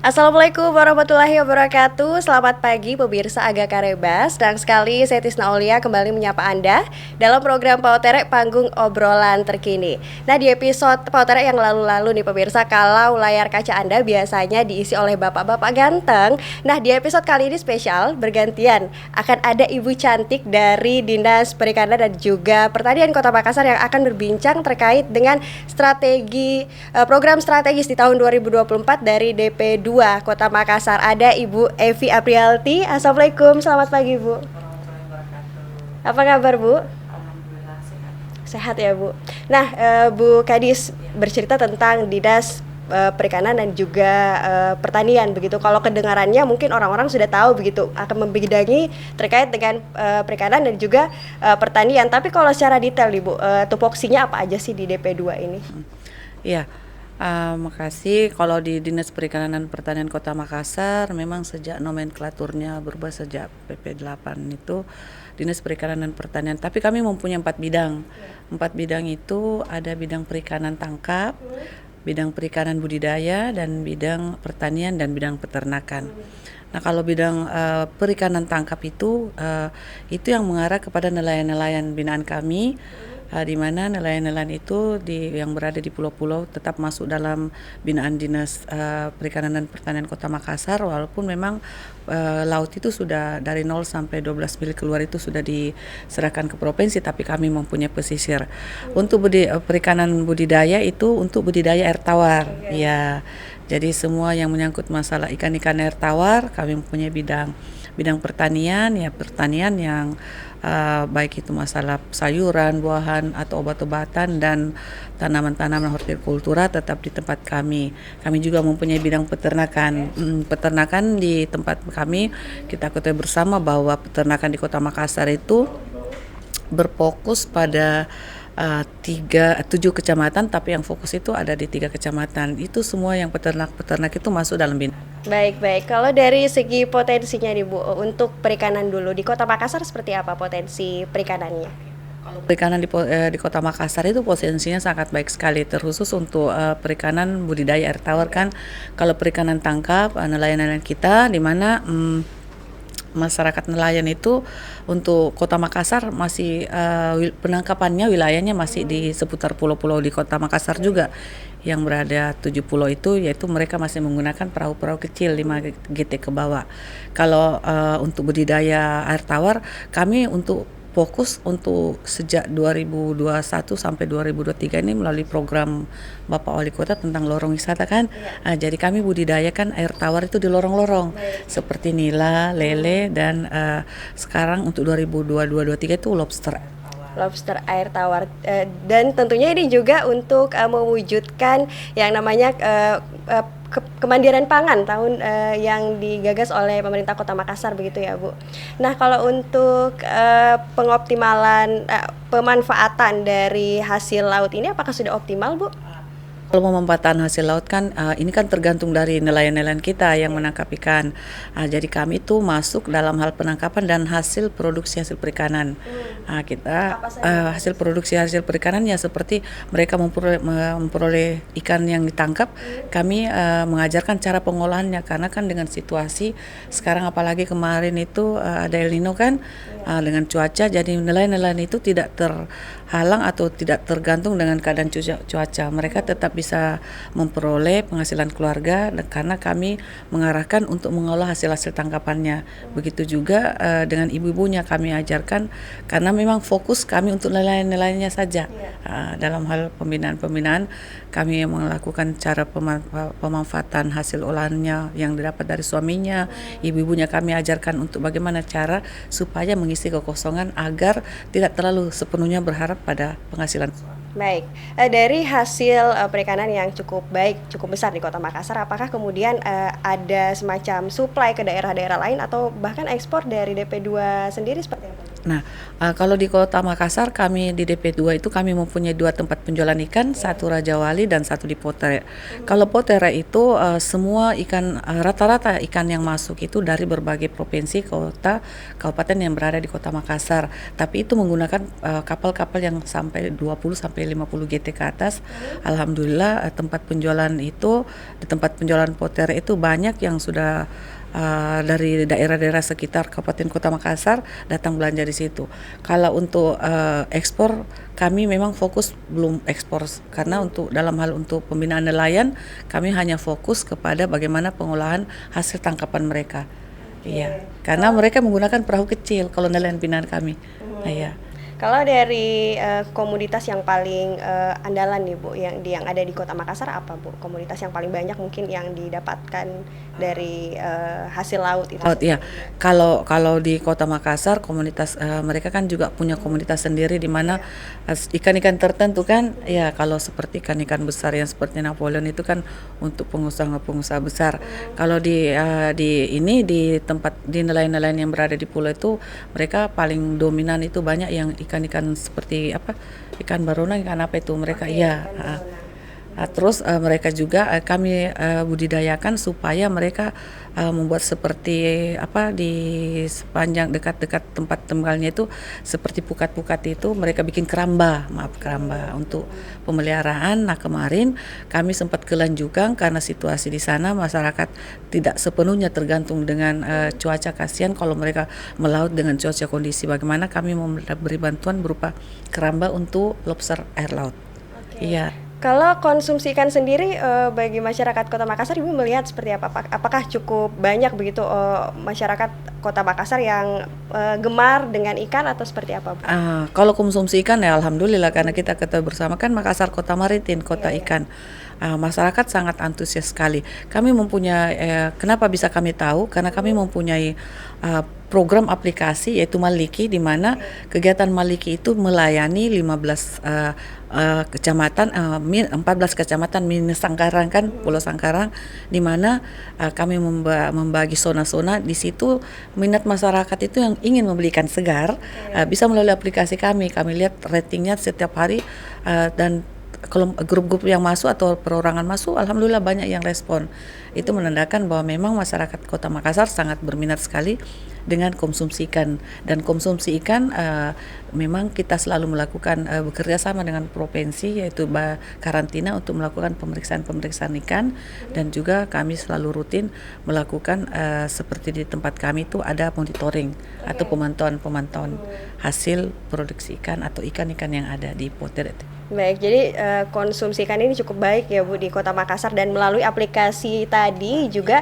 Assalamualaikum warahmatullahi wabarakatuh. Selamat pagi pemirsa Aga Karebas. Senang sekali saya Tisna Aulia kembali menyapa Anda dalam program Pauterek Panggung Obrolan Terkini. Nah, di episode Pauterek yang lalu-lalu nih pemirsa, kalau layar kaca Anda biasanya diisi oleh bapak-bapak ganteng. Nah, di episode kali ini spesial bergantian, akan ada ibu cantik dari Dinas Perikanan dan juga Pertanian Kota Makassar yang akan berbincang terkait dengan program strategis di tahun 2024 dari DP2 Kota Makassar. Ada Ibu Evi Aprialti. Assalamualaikum, selamat pagi Bu. Apa kabar Bu? Alhamdulillah sehat. Sehat ya Bu. Nah, Bu Kadis bercerita tentang Dinas Perikanan dan juga Pertanian begitu. Kalau kedengarannya mungkin orang-orang sudah tahu begitu, akan membidangi terkait dengan perikanan dan juga pertanian. Tapi kalau secara detail nih Bu, tupoksinya apa aja sih di DP2 ini? Iya, makasih. Kalau di Dinas Perikanan dan Pertanian Kota Makassar, memang sejak nomenklaturnya berubah sejak PP8 itu Dinas Perikanan dan Pertanian. Tapi kami mempunyai 4 bidang. 4 bidang itu ada bidang perikanan tangkap, bidang perikanan budidaya, dan bidang pertanian dan bidang peternakan. Nah, kalau bidang perikanan tangkap itu yang mengarah kepada nelayan-nelayan binaan kami. Di mana nelayan-nelayan itu yang berada di pulau-pulau tetap masuk dalam binaan Dinas Perikanan dan Pertanian Kota Makassar, walaupun memang laut itu sudah dari 0 sampai 12 mil keluar itu sudah diserahkan ke provinsi, tapi kami mempunyai pesisir. Untuk perikanan budidaya itu untuk budidaya air tawar. Ya, jadi semua yang menyangkut masalah ikan-ikan air tawar kami mempunyai bidang pertanian, ya pertanian yang baik itu masalah sayuran, buahan, atau obat-obatan dan tanaman-tanaman hortikultura tetap di tempat kami. Kami juga mempunyai bidang peternakan. Peternakan di tempat kami, kita ketahui bersama bahwa peternakan di Kota Makassar itu berfokus pada 7 kecamatan, tapi yang fokus itu ada di 3 kecamatan. Itu semua yang peternak itu masuk dalam binaan. Baik. Kalau dari segi potensinya nih Bu, untuk perikanan dulu di Kota Makassar seperti apa potensi perikanannya? Kalau perikanan di Kota Makassar itu potensinya sangat baik sekali, terkhusus untuk perikanan budidaya air tawar kan. Kalau perikanan tangkap, nelayan-nelayan kita di mana masyarakat nelayan itu untuk Kota Makassar masih penangkapannya wilayahnya masih di seputar pulau-pulau di Kota Makassar juga, yang berada 7 pulau itu, yaitu mereka masih menggunakan perahu-perahu kecil 5 GT ke bawah. Kalau untuk budidaya air tawar, kami fokus untuk sejak 2021 sampai 2023 ini melalui program Bapak Wali Kota tentang lorong wisata kan. Jadi kami budidayakan air tawar itu di lorong-lorong seperti nila, lele, dan sekarang untuk 2022-2023 itu Lobster air tawar. Dan tentunya ini juga untuk mewujudkan yang namanya kemandirian pangan tahun yang digagas oleh pemerintah Kota Makassar begitu ya Bu. Nah, kalau untuk pengoptimalan pemanfaatan dari hasil laut ini apakah sudah optimal Bu? Kalau pemanfaatan hasil laut kan ini kan tergantung dari nelayan-nelayan kita yang menangkap ikan. Jadi kami itu masuk dalam hal penangkapan dan hasil produksi hasil perikanan. Kita hasil produksi hasil perikanan ya seperti mereka memperoleh ikan yang ditangkap, kami mengajarkan cara pengolahannya, karena kan dengan situasi sekarang apalagi kemarin itu ada El Nino kan, dengan cuaca, jadi nelayan-nelayan itu tidak terhalang atau tidak tergantung dengan keadaan cuaca. Mereka tetap bisa memperoleh penghasilan keluarga karena kami mengarahkan untuk mengolah hasil-hasil tangkapannya. Begitu juga dengan ibu-ibunya kami ajarkan, karena memang fokus kami untuk nelayan-nelayannya saja. Dalam hal pembinaan kami melakukan cara pemanfaatan hasil olahannya yang didapat dari suaminya. Ibu-ibunya kami ajarkan untuk bagaimana cara supaya mengisi kekosongan agar tidak terlalu sepenuhnya berharap pada penghasilan. Baik, dari hasil perikanan yang cukup baik, cukup besar di Kota Makassar, apakah kemudian ada semacam supply ke daerah-daerah lain atau bahkan ekspor dari DP2 sendiri seperti apa? Nah, kalau di Kota Makassar kami di DP2 itu kami mempunyai 2 tempat penjualan ikan, satu Raja Wali dan satu di Potere. Kalau Potere itu semua ikan rata-rata ikan yang masuk itu dari berbagai provinsi, kota, kabupaten yang berada di Kota Makassar. Tapi itu menggunakan kapal-kapal yang sampai 20 sampai 50 GT ke atas. Alhamdulillah tempat penjualan itu di tempat penjualan Potere itu banyak yang sudah dari daerah-daerah sekitar Kabupaten Kota Makassar datang belanja di situ. Kalau untuk ekspor kami memang fokus belum ekspor karena untuk dalam hal untuk pembinaan nelayan kami hanya fokus kepada bagaimana pengolahan hasil tangkapan mereka. Iya, karena mereka menggunakan perahu kecil kalau nelayan binaan kami. Iya. Kalau dari komoditas yang paling andalan nih Bu, yang ada di Kota Makassar apa Bu? Komoditas yang paling banyak mungkin yang didapatkan dari hasil laut itu? Laut, iya. Kalau di Kota Makassar komunitas mereka kan juga punya komunitas sendiri di mana ikan-ikan tertentu kan ya kalau seperti ikan-ikan besar yang seperti Napoleon itu kan untuk pengusaha-pengusaha besar. Kalau di tempat di nelayan-nelayan yang berada di pulau itu mereka paling dominan itu banyak yang ikan-ikan seperti ikan barona, ikan apa itu mereka terus mereka juga kami budidayakan supaya mereka membuat seperti di sepanjang dekat-dekat tempat tinggalnya itu seperti pukat-pukat itu mereka bikin keramba untuk pemeliharaan. Nah kemarin kami sempat ke Lanjugang karena situasi di sana masyarakat tidak sepenuhnya tergantung dengan cuaca. Kasihan kalau mereka melaut dengan cuaca kondisi bagaimana, kami memberi bantuan berupa keramba untuk lobster air laut. Iya. Kalau konsumsi ikan sendiri bagi masyarakat Kota Makassar, Ibu melihat seperti apa? Apakah cukup banyak begitu masyarakat Kota Makassar yang gemar dengan ikan atau seperti apa, Bu? Kalau konsumsi ikan ya alhamdulillah karena kita ketahui bersama kan Makassar kota maritim, kota ikan. Masyarakat sangat antusias sekali. Kami mempunyai kenapa bisa kami tahu? Karena kami mempunyai program aplikasi yaitu Maliki, di mana kegiatan Maliki itu melayani 15 kecamatan, 14 kecamatan minus Sangkarang kan, Pulau Sangkarang, di mana kami membagi zona-zona. Di situ minat masyarakat itu yang ingin membeli ikan segar bisa melalui aplikasi kami. Kami lihat ratingnya setiap hari dan kalau grup-grup yang masuk atau perorangan masuk, alhamdulillah banyak yang respon. Itu menandakan bahwa memang masyarakat Kota Makassar sangat berminat sekali dengan konsumsi ikan. Dan konsumsi ikan memang kita selalu melakukan bekerja sama dengan provinsi yaitu karantina untuk melakukan pemeriksaan ikan, dan juga kami selalu rutin melakukan seperti di tempat kami itu ada monitoring atau pemantauan hasil produksi ikan atau ikan-ikan yang ada di Potere. Baik, jadi konsumsi ikan ini cukup baik ya Bu di Kota Makassar, dan melalui aplikasi tadi juga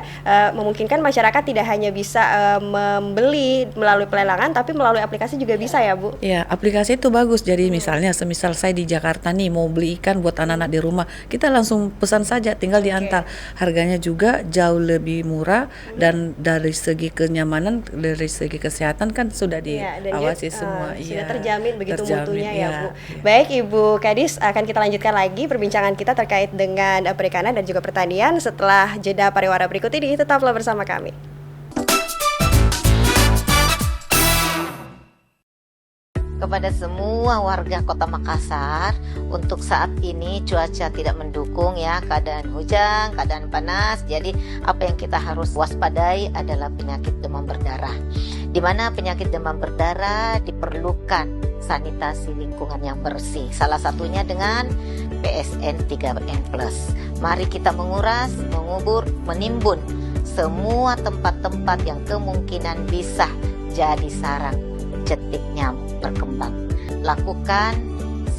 memungkinkan masyarakat tidak hanya bisa membeli melalui pelelangan, tapi melalui aplikasi juga bisa ya Bu? Ya, aplikasi itu bagus. Jadi misalnya semisal saya di Jakarta nih mau beli ikan buat anak-anak di rumah, kita langsung pesan saja, tinggal diantar. Harganya juga jauh lebih murah dan dari segi kenyamanan, dari segi kesehatan kan sudah diawasi semua. Sudah terjamin begitu mutunya ya Bu. Ya. Baik Ibu Kadis, akan kita lanjutkan lagi perbincangan kita terkait dengan perikanan dan juga pertanian setelah jeda pariwara berikut ini. Tetaplah bersama kami. Kepada semua warga Kota Makassar, untuk saat ini cuaca tidak mendukung ya, keadaan hujan, keadaan panas. Jadi apa yang kita harus waspadai adalah penyakit demam berdarah. Di mana penyakit demam berdarah diperlukan sanitasi lingkungan yang bersih. Salah satunya dengan PSN 3N+. Mari kita menguras, mengubur, menimbun semua tempat-tempat yang kemungkinan bisa jadi sarang jentik nyamuk berkembang. Lakukan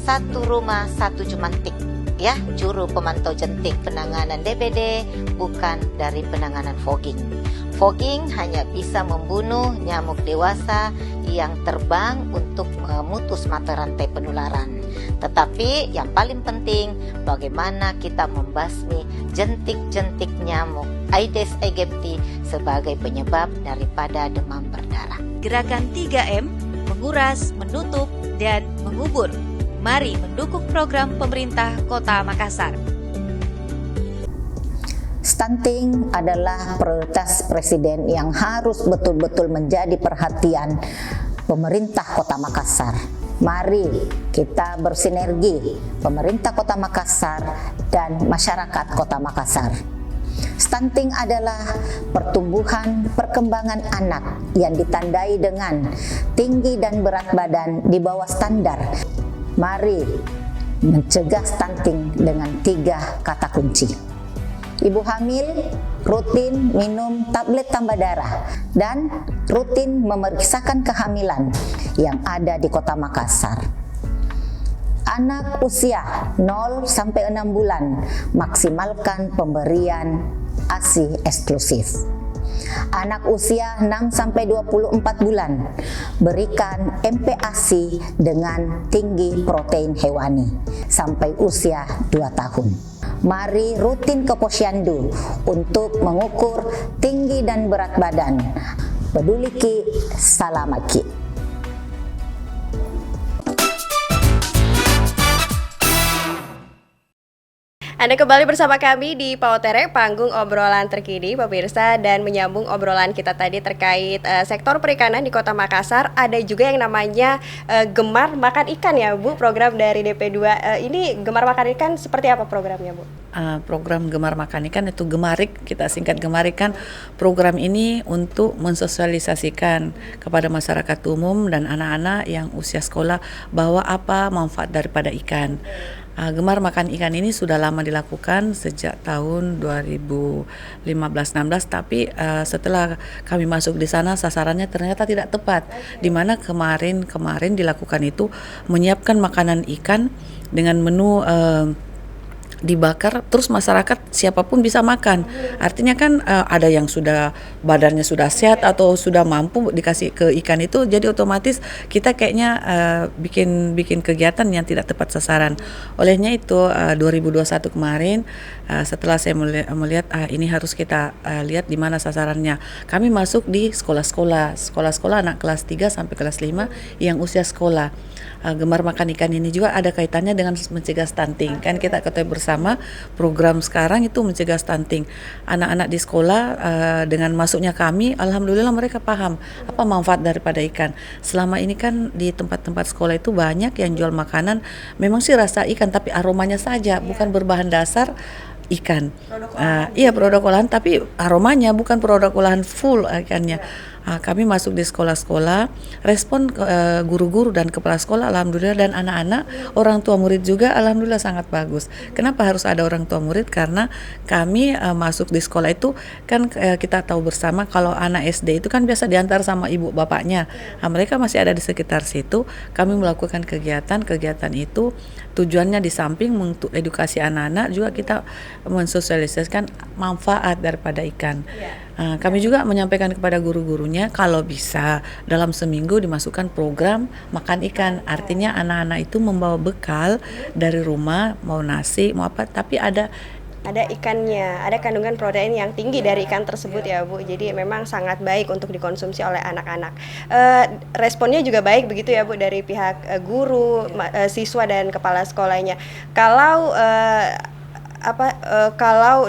satu rumah satu jumantik ya, juru pemantau jentik. Penanganan DBD bukan dari penanganan fogging. Fogging hanya bisa membunuh nyamuk dewasa yang terbang untuk memutus mata rantai penularan. Tetapi yang paling penting, bagaimana kita membasmi jentik-jentik nyamuk Aedes aegypti sebagai penyebab daripada demam berdarah. Gerakan 3M, menguras, menutup, dan mengubur. Mari mendukung program pemerintah Kota Makassar. Stunting adalah prioritas Presiden yang harus betul-betul menjadi perhatian pemerintah Kota Makassar. Mari kita bersinergi, pemerintah Kota Makassar dan masyarakat Kota Makassar. Stunting adalah pertumbuhan perkembangan anak yang ditandai dengan tinggi dan berat badan di bawah standar. Mari mencegah stunting dengan 3 kata kunci. Ibu hamil rutin minum tablet tambah darah dan rutin memeriksakan kehamilan yang ada di Kota Makassar. Anak usia 0 sampai 6 bulan maksimalkan pemberian ASI eksklusif. Anak usia 6 sampai 24 bulan berikan MPASI dengan tinggi protein hewani sampai usia 2 tahun. Mari rutin ke posyandu untuk mengukur tinggi dan berat badan. Peduli Ki, selamat Ki. Anda kembali bersama kami di Pautere, panggung obrolan terkini pemirsa, dan menyambung obrolan kita tadi terkait sektor perikanan di Kota Makassar. Ada juga yang namanya Gemar Makan Ikan ya Bu, program dari DP2. Ini Gemar Makan Ikan seperti apa programnya Bu? Program Gemar Makan Ikan itu Gemarik, kita singkat Gemarik kan. Program ini untuk mensosialisasikan kepada masyarakat umum dan anak-anak yang usia sekolah bahwa apa manfaat daripada ikan. Gemar Makan Ikan ini sudah lama dilakukan sejak tahun 2015-16, tapi setelah kami masuk di sana sasarannya ternyata tidak tepat. Di mana kemarin dilakukan itu menyiapkan makanan ikan dengan menu dibakar, terus masyarakat siapapun bisa makan. Artinya kan ada yang sudah badannya sudah sehat atau sudah mampu dikasih ke ikan itu, jadi otomatis kita kayaknya bikin kegiatan yang tidak tepat sasaran. Olehnya itu 2021 kemarin setelah saya melihat ini harus kita lihat di mana sasarannya. Kami masuk di sekolah-sekolah anak kelas 3 sampai kelas 5 yang usia sekolah. Gemar Makan Ikan ini juga ada kaitannya dengan mencegah stunting. Kan kita ketahui bersama program sekarang itu mencegah stunting. Anak-anak di sekolah dengan masuknya kami, alhamdulillah mereka paham apa manfaat daripada ikan. Selama ini kan di tempat-tempat sekolah itu banyak yang jual makanan, memang sih rasa ikan tapi aromanya saja, bukan berbahan dasar ikan. Iya, produk olahan tapi aromanya bukan produk olahan full ikannya. Kami masuk di sekolah-sekolah, respon guru-guru dan kepala sekolah alhamdulillah, dan anak-anak, orang tua murid juga alhamdulillah sangat bagus. Kenapa harus ada orang tua murid? Karena kami masuk di sekolah itu kan kita tahu bersama kalau anak SD itu kan biasa diantar sama ibu bapaknya. Mereka masih ada di sekitar situ. Kami melakukan kegiatan itu tujuannya di samping untuk edukasi anak-anak juga kita mensosialisasikan manfaat daripada ikan. Kami juga menyampaikan kepada guru-gurunya kalau bisa dalam seminggu dimasukkan program makan ikan. Artinya anak-anak itu membawa bekal dari rumah, mau nasi, mau apa, tapi ada ikannya, ada kandungan protein yang tinggi dari ikan tersebut ya Bu. Jadi memang sangat baik untuk dikonsumsi oleh anak-anak. Responnya juga baik begitu ya Bu dari pihak guru, siswa dan kepala sekolahnya. Kalau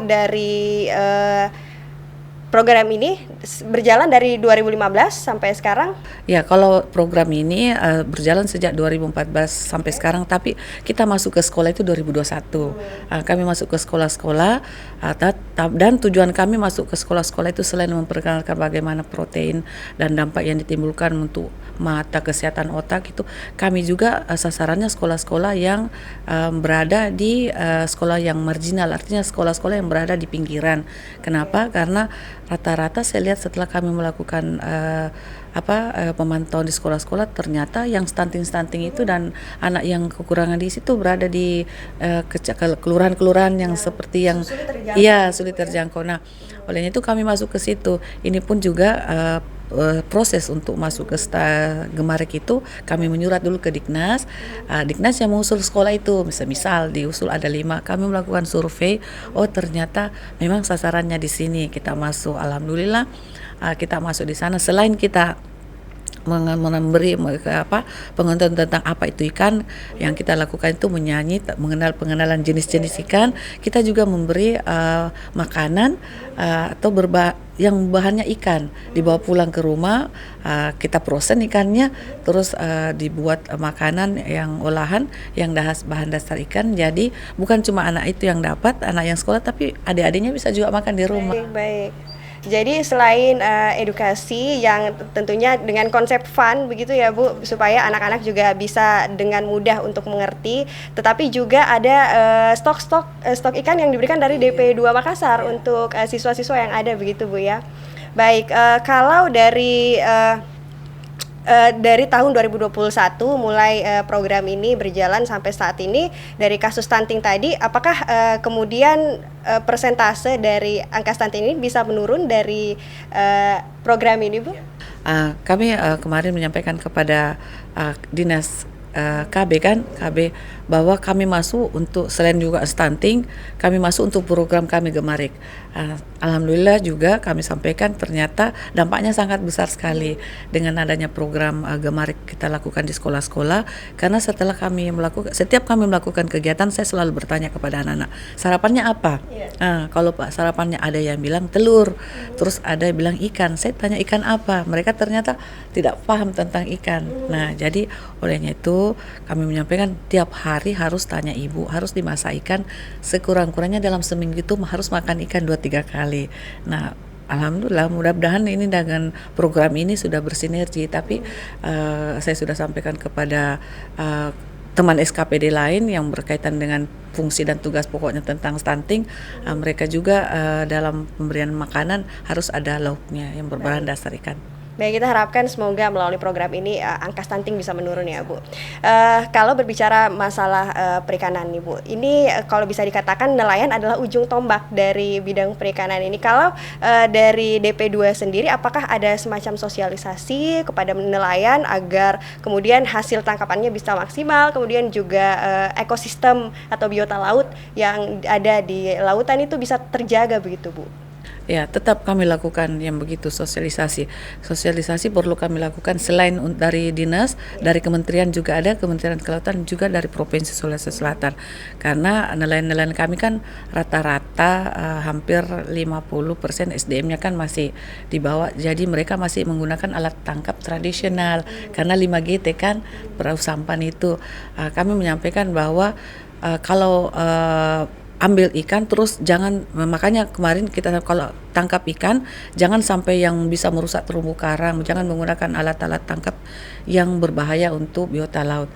dari program ini berjalan dari 2015 sampai sekarang? Ya, kalau program ini berjalan sejak 2014 sampai sekarang, tapi kita masuk ke sekolah itu 2021. Kami masuk ke sekolah-sekolah dan tujuan kami masuk ke sekolah-sekolah itu selain memperkenalkan bagaimana protein dan dampak yang ditimbulkan untuk mata, kesehatan otak itu, kami juga sasarannya sekolah-sekolah yang berada di sekolah yang marginal, artinya sekolah-sekolah yang berada di pinggiran. Kenapa? Karena rata-rata saya lihat setelah kami melakukan pemantauan di sekolah-sekolah, ternyata yang stunting itu dan anak yang kekurangan di situ berada di kelurahan-kelurahan yang seperti yang sulit terjangkau. Nah, olehnya itu kami masuk ke situ. Ini pun juga proses untuk masuk ke Gemarik itu kami menyurat dulu ke Diknas. Diknas yang mengusul sekolah itu, misal diusul ada 5, kami melakukan survei. Oh, ternyata memang sasarannya di sini, kita masuk. Alhamdulillah kita masuk di sana. Selain kita memberi pengetahuan tentang apa itu ikan. Yang kita lakukan itu menyanyi, pengenalan jenis-jenis ikan. Kita juga memberi makanan atau yang bahannya ikan, dibawa pulang ke rumah, kita proses ikannya, terus dibuat makanan yang olahan yang bahan dasar ikan. Jadi bukan cuma anak itu yang dapat, anak yang sekolah, tapi adik-adiknya bisa juga makan di rumah. Baik. Jadi selain edukasi yang tentunya dengan konsep fun begitu ya Bu, supaya anak-anak juga bisa dengan mudah untuk mengerti, tetapi juga ada stok ikan yang diberikan dari DP2 Makassar untuk siswa-siswa yang ada begitu Bu ya. Baik, kalau dari tahun 2021 mulai program ini berjalan sampai saat ini, dari kasus stunting tadi, apakah kemudian persentase dari angka stunting ini bisa menurun dari program ini Bu? Kami kemarin menyampaikan kepada dinas KB bahwa kami masuk untuk selain juga stunting, kami masuk untuk program kami Gemarik. Alhamdulillah juga kami sampaikan ternyata dampaknya sangat besar sekali dengan adanya program Gemarik kita lakukan di sekolah-sekolah. Karena setiap kami melakukan kegiatan, saya selalu bertanya kepada anak-anak, sarapannya apa? Kalau Pak sarapannya ada yang bilang telur, terus ada yang bilang ikan. Saya tanya ikan apa? Mereka ternyata tidak paham tentang ikan. Nah, jadi olehnya itu kami menyampaikan tiap hari harus tanya ibu, harus dimasak ikan sekurang-kurangnya dalam seminggu itu harus makan ikan 2-3 kali. Nah, alhamdulillah mudah-mudahan ini dengan program ini sudah bersinergi. Tapi saya sudah sampaikan kepada teman SKPD lain yang berkaitan dengan fungsi dan tugas pokoknya tentang stunting, mereka juga dalam pemberian makanan harus ada lauknya yang berbahan dasar ikan. Baik, kita harapkan semoga melalui program ini angka stunting bisa menurun ya Bu. Kalau berbicara masalah perikanan nih Bu, ini kalau bisa dikatakan nelayan adalah ujung tombak dari bidang perikanan ini. Kalau dari DP2 sendiri, apakah ada semacam sosialisasi kepada nelayan agar kemudian hasil tangkapannya bisa maksimal, kemudian juga ekosistem atau biota laut yang ada di lautan itu bisa terjaga begitu Bu? Ya, tetap kami lakukan yang begitu sosialisasi. Sosialisasi perlu kami lakukan selain dari dinas, dari kementerian juga ada, Kementerian Kelautan juga dari Provinsi Sulawesi Selatan. Karena nelayan-nelayan kami kan rata-rata hampir 50% SDM-nya kan masih di bawah. Jadi mereka masih menggunakan alat tangkap tradisional. Karena 5GT kan perahu sampan itu. Kami menyampaikan bahwa kalau ambil ikan terus jangan, makanya kemarin kita kalau tangkap ikan jangan sampai yang bisa merusak terumbu karang, jangan menggunakan alat-alat tangkap yang berbahaya untuk biota laut.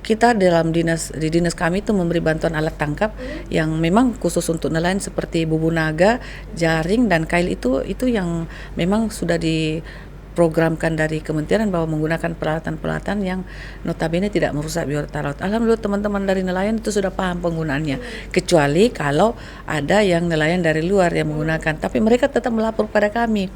Kita di dinas kami itu memberi bantuan alat tangkap yang memang khusus untuk nelayan seperti bubu naga, jaring dan kail itu yang memang sudah diprogramkan dari kementerian bahwa menggunakan peralatan-peralatan yang notabene tidak merusak biota laut. Alhamdulillah teman-teman dari nelayan itu sudah paham penggunaannya. Kecuali kalau ada yang nelayan dari luar yang menggunakan, tapi mereka tetap melapor pada kami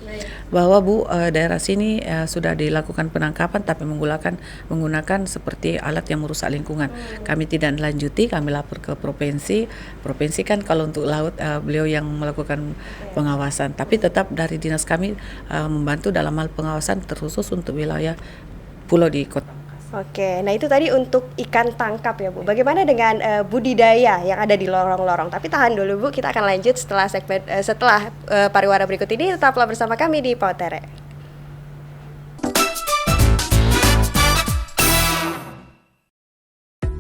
bahwa Bu, daerah sini sudah dilakukan penangkapan tapi menggunakan seperti alat yang merusak lingkungan. Kami tidak lanjuti, kami lapor ke provinsi. Provinsi kan kalau untuk laut beliau yang melakukan pengawasan, tapi tetap dari dinas kami membantu dalam hal pengawasan terkhusus untuk wilayah pulau di kota. Oke, nah itu tadi untuk ikan tangkap ya Bu. Bagaimana dengan budidaya yang ada di lorong-lorong? Tapi tahan dulu Bu, kita akan lanjut setelah pariwara berikut ini. Tetaplah bersama kami di Pautere.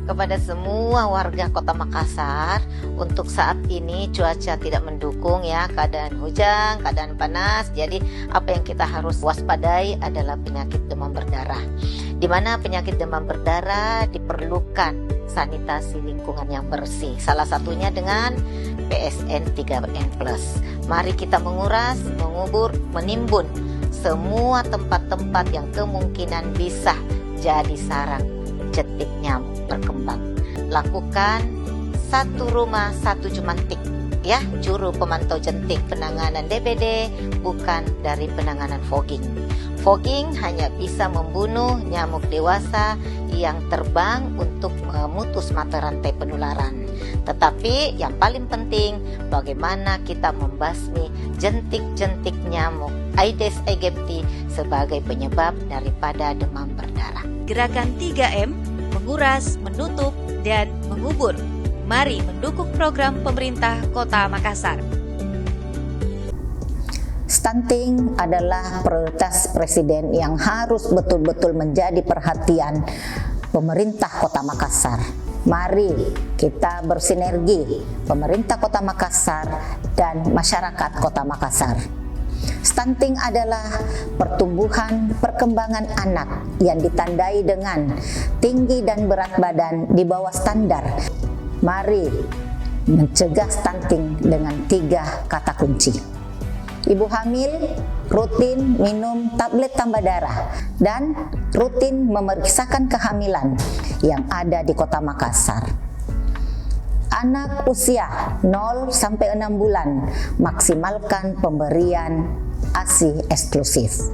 Kepada semua warga Kota Makassar, untuk saat ini cuaca tidak mendukung ya, keadaan hujan, keadaan panas. Jadi apa yang kita harus waspadai adalah penyakit demam berdarah. Di mana penyakit demam berdarah diperlukan sanitasi lingkungan yang bersih. Salah satunya dengan PSN 3N+. Mari kita menguras, mengubur, menimbun semua tempat-tempat yang kemungkinan bisa jadi sarang jentik nyamuk berkembang. Lakukan satu rumah satu jumantik ya, juru pemantau jentik. Penanganan DBD bukan dari penanganan fogging. Fogging hanya bisa membunuh nyamuk dewasa yang terbang untuk memutus mata rantai penularan. Tetapi yang paling penting bagaimana kita membasmi jentik-jentik nyamuk Aedes aegypti sebagai penyebab daripada demam berdarah. Gerakan 3M, menguras, menutup, dan mengubur. Mari mendukung program pemerintah Kota Makassar. Stunting adalah prioritas Presiden yang harus betul-betul menjadi perhatian pemerintah Kota Makassar. Mari kita bersinergi, pemerintah Kota Makassar dan masyarakat Kota Makassar. Stunting adalah pertumbuhan perkembangan anak yang ditandai dengan tinggi dan berat badan di bawah standar. Mari mencegah stunting dengan 3 kata kunci. Ibu hamil rutin minum tablet tambah darah dan rutin memeriksakan kehamilan yang ada di Kota Makassar. Anak usia 0 sampai 6 bulan maksimalkan pemberian ASI eksklusif.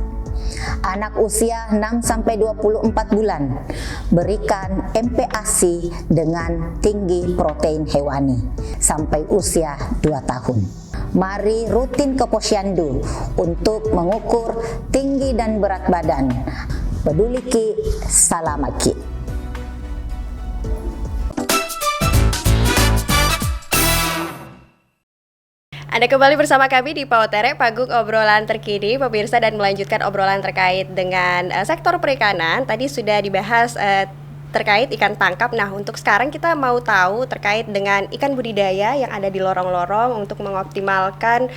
Anak usia 6 sampai 24 bulan berikan MPASI dengan tinggi protein hewani sampai usia 2 tahun. Mari rutin ke posyandu untuk mengukur tinggi dan berat badan. Peduli Ki, Salamat Ki. Anda kembali bersama kami di Pautere, panggung obrolan terkini, pemirsa, dan melanjutkan obrolan terkait dengan sektor perikanan. Tadi sudah dibahas terkait ikan tangkap. Nah, untuk sekarang kita mau tahu terkait dengan ikan budidaya yang ada di lorong-lorong untuk mengoptimalkan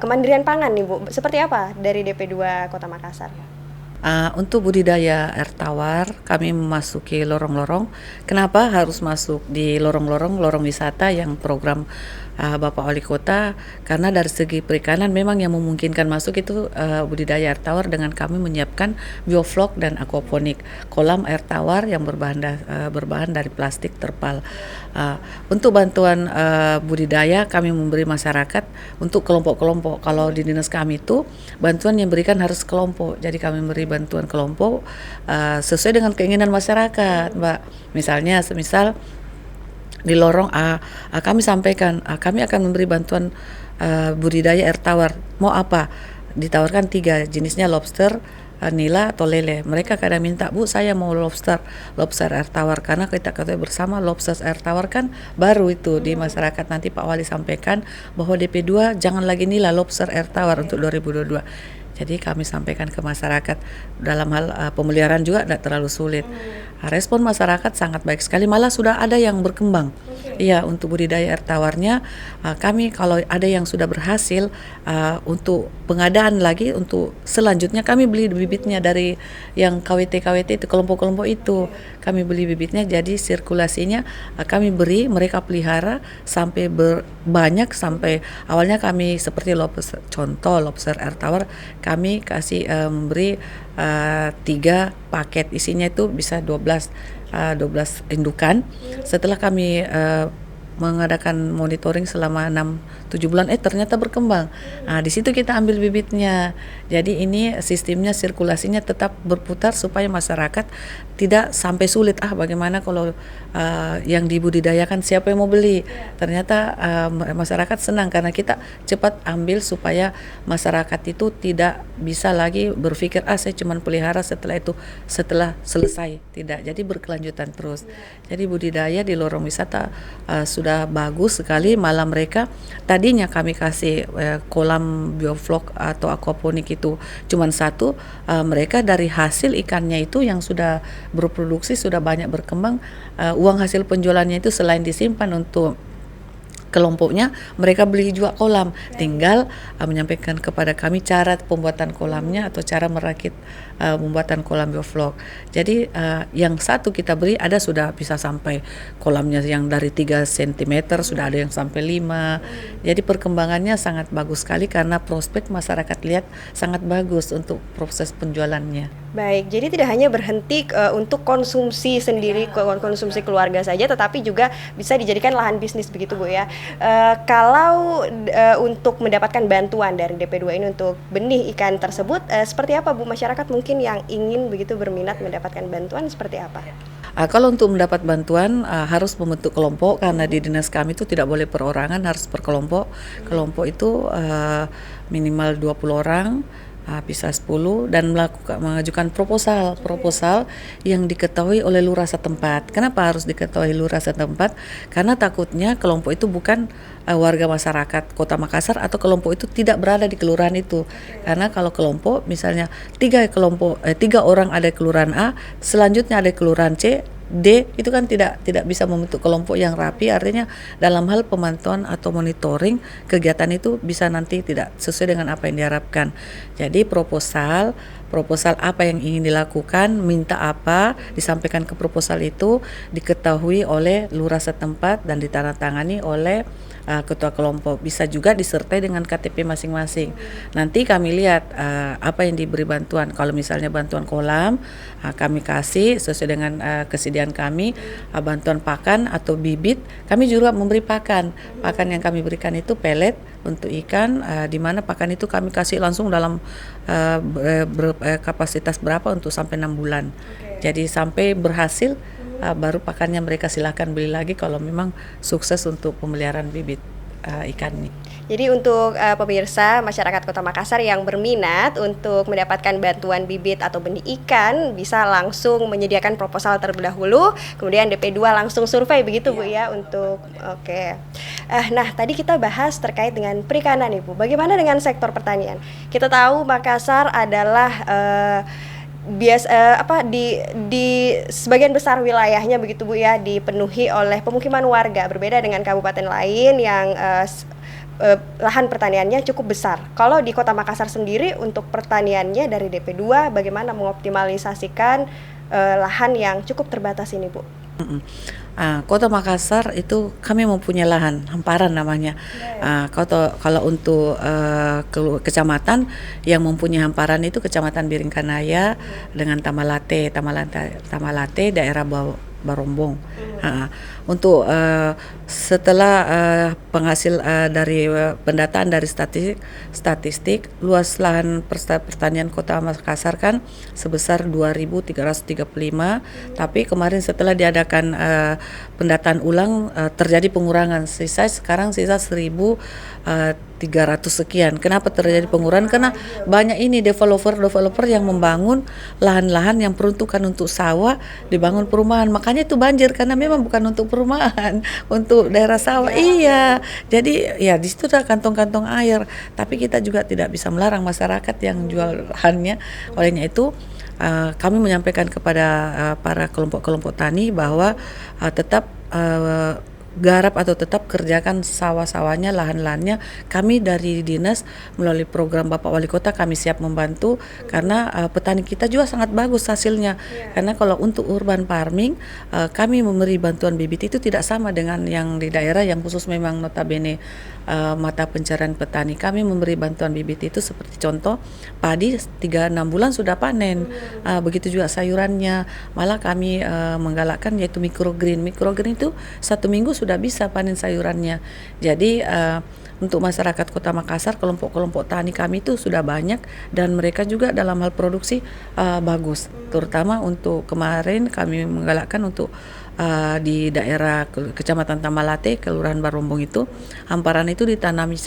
kemandirian pangan nih, Bu. Seperti apa dari DP2 Kota Makassar? Untuk budidaya air tawar, kami memasuki lorong-lorong. Kenapa harus masuk di lorong-lorong, lorong wisata yang program Bapak Wali Kota? Karena dari segi perikanan memang yang memungkinkan masuk itu budidaya air tawar dengan kami menyiapkan bioflok dan aquaponik, kolam air tawar yang berbahan dari plastik terpal. Untuk bantuan budidaya kami memberi masyarakat untuk kelompok-kelompok. Kalau di dinas kami itu bantuan yang berikan harus kelompok. Jadi kami memberi bantuan kelompok sesuai dengan keinginan masyarakat, Mbak. Misalnya, semisal di lorong A, kami sampaikan kami akan memberi bantuan budidaya air tawar. Mau apa? Ditawarkan 3 jenisnya, lobster, nila atau lele. Mereka kadang minta, Bu, saya mau lobster air tawar, karena kita ketahui bersama lobster air tawar kan baru itu di masyarakat. Nanti Pak Wali sampaikan bahwa DP2 jangan lagi nila, lobster air tawar untuk 2022. Jadi kami sampaikan ke masyarakat dalam hal pemeliharaan juga tidak terlalu sulit. Respon masyarakat sangat baik sekali, malah sudah ada yang berkembang. Iya, untuk budidaya air tawarnya kami kalau ada yang sudah berhasil untuk pengadaan lagi, untuk selanjutnya kami beli bibitnya dari yang KWT itu, kelompok-kelompok itu. Kami beli bibitnya, jadi sirkulasinya kami beri, mereka pelihara sampai banyak, sampai awalnya kami seperti lobster, contoh lobster air tawar, kami kasih memberi 3 paket, isinya itu bisa 12 indukan. Setelah kami mengadakan monitoring selama 6-7 bulan, ternyata berkembang. Nah, di situ kita ambil bibitnya. Jadi ini sistemnya, sirkulasinya tetap berputar supaya masyarakat tidak sampai sulit. Bagaimana kalau yang dibudidayakan, siapa yang mau beli? Ternyata masyarakat senang karena kita cepat ambil supaya masyarakat itu tidak bisa lagi berpikir saya cuma pelihara setelah selesai. Tidak, jadi berkelanjutan terus. Jadi budidaya di lorong wisata sudah bagus sekali, malah mereka tadinya kami kasih kolam bioflok atau aquaponik itu cuma 1, mereka dari hasil ikannya itu yang sudah berproduksi, sudah banyak berkembang, uang hasil penjualannya itu selain disimpan untuk kelompoknya, mereka beli juga kolam. Tinggal menyampaikan kepada kami cara pembuatan kolamnya atau cara merakit pembuatan kolam bioflok. Jadi yang 1 kita beri, ada sudah bisa sampai kolamnya yang dari 3 cm, sudah ada yang sampai 5. Jadi perkembangannya sangat bagus sekali karena prospek masyarakat lihat sangat bagus untuk proses penjualannya. Baik, jadi tidak hanya berhenti untuk konsumsi sendiri, konsumsi keluarga saja, tetapi juga bisa dijadikan lahan bisnis begitu, Bu, ya. Kalau untuk mendapatkan bantuan dari DP2 ini untuk benih ikan tersebut, seperti apa, Bu? Masyarakat mungkin yang ingin begitu berminat mendapatkan bantuan seperti apa? Kalau untuk mendapat bantuan harus membentuk kelompok, karena di dinas kami itu tidak boleh perorangan, harus per kelompok. Kelompok itu minimal 20 orang, bisa 10, dan mengajukan proposal yang diketahui oleh lurah setempat. Kenapa harus diketahui lurah setempat? Karena takutnya kelompok itu bukan warga masyarakat Kota Makassar, atau kelompok itu tidak berada di kelurahan itu. Karena kalau kelompok misalnya 3 orang ada di kelurahan A, selanjutnya ada di kelurahan C, D, itu kan tidak bisa membentuk kelompok yang rapi. Artinya dalam hal pemantauan atau monitoring kegiatan itu bisa nanti tidak sesuai dengan apa yang diharapkan. Jadi proposal apa yang ingin dilakukan, minta apa, disampaikan ke proposal itu, diketahui oleh lurah setempat dan ditandatangani oleh ketua kelompok. Bisa juga disertai dengan KTP masing-masing. Nanti kami lihat apa yang diberi bantuan. Kalau misalnya bantuan kolam, kami kasih sesuai dengan kesediaan kami. Bantuan pakan atau bibit, kami juga memberi pakan. Pakan yang kami berikan itu pelet untuk ikan, di mana pakan itu kami kasih langsung dalam kapasitas berapa untuk sampai 6 bulan. Jadi sampai berhasil, baru pakannya mereka silakan beli lagi kalau memang sukses untuk pemeliharaan bibit ikan ini. Jadi untuk pemirsa masyarakat Kota Makassar yang berminat untuk mendapatkan bantuan bibit atau benih ikan, bisa langsung menyediakan proposal terlebih dahulu, kemudian DP2 langsung survei begitu Bu ya untuk oke. Nah, tadi kita bahas terkait dengan perikanan Ibu. Bagaimana dengan sektor pertanian? Kita tahu Makassar adalah di sebagian besar wilayahnya begitu Bu ya, dipenuhi oleh pemukiman warga, berbeda dengan kabupaten lain yang lahan pertaniannya cukup besar. Kalau di Kota Makassar sendiri untuk pertaniannya dari DP2 bagaimana mengoptimalisasikan lahan yang cukup terbatas ini Bu? Kota Makassar itu kami mempunyai lahan hamparan namanya. Kalau untuk kecamatan yang mempunyai hamparan itu Kecamatan Biringkanaya dengan Tamalate daerah Barombong. Untuk setelah penghasil dari pendataan dari statistik luas lahan pertanian Kota Makassar kan sebesar 2.335, tapi kemarin setelah diadakan pendataan ulang terjadi pengurangan, sekarang sisa 1.300 sekian. Kenapa terjadi pengurangan? Karena banyak ini developer yang membangun lahan-lahan yang peruntukan untuk sawah dibangun perumahan, makanya itu banjir karena memang bukan untuk perumahan, untuk daerah sawah. Iya, jadi ya di situ ada kantong-kantong air, tapi kita juga tidak bisa melarang masyarakat yang jual lahannya. Olehnya itu kami menyampaikan kepada para kelompok-kelompok tani bahwa tetap garap atau tetap kerjakan sawah-sawahnya, lahan-lahannya. Kami dari dinas melalui program Bapak Wali Kota kami siap membantu karena petani kita juga sangat bagus hasilnya. Karena kalau untuk urban farming kami memberi bantuan bibit itu tidak sama dengan yang di daerah yang khusus memang notabene mata pencarian petani. Kami memberi bantuan bibit itu seperti contoh padi 3-6 bulan sudah panen. Begitu juga sayurannya. Malah kami menggalakkan yaitu microgreen. Microgreen itu 1 minggu sudah bisa panen sayurannya. Jadi untuk masyarakat Kota Makassar, kelompok-kelompok tani kami itu sudah banyak dan mereka juga dalam hal produksi bagus. Terutama untuk kemarin kami menggalakkan untuk di daerah Kecamatan Tamalate, Kelurahan Barombong itu hamparan itu ditanami